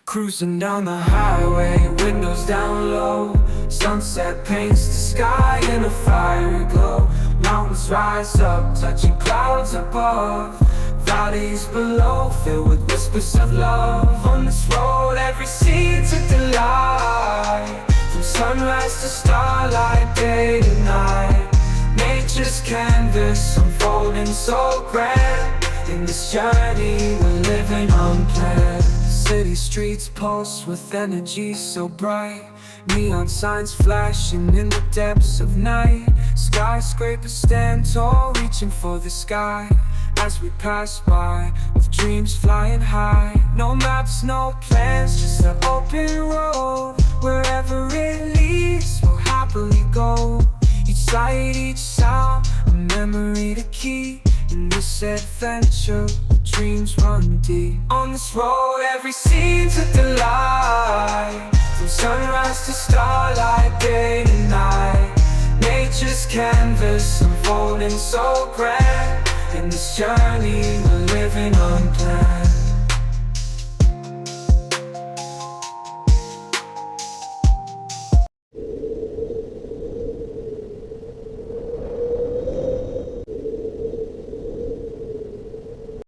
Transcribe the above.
Cruising down the highway, windows down low. Sunset paints the sky in a fiery glow. Mountains rise up, touching clouds above. Valleys below, filled with whispers of love. On this road, every scene's a delight. From sunrise to starlight, day to night. Nature's canvas unfolding so grand. In this journey, we're living unplanned. City streets pulse with energy so bright. Neon signs flashing in the depths of night. Skyscrapers stand tall, reaching for the sky. As we pass by, with dreams flying high. No maps, no plans, just an open road. Wherever it leads, we'll happily go. Each sight, each sound, a memory to keep. In this adventure, dreams run deep. On this road, every scene's a delight. From sunrise to starlight, day to night. Nature's canvas unfolding so grand. In this journey, we're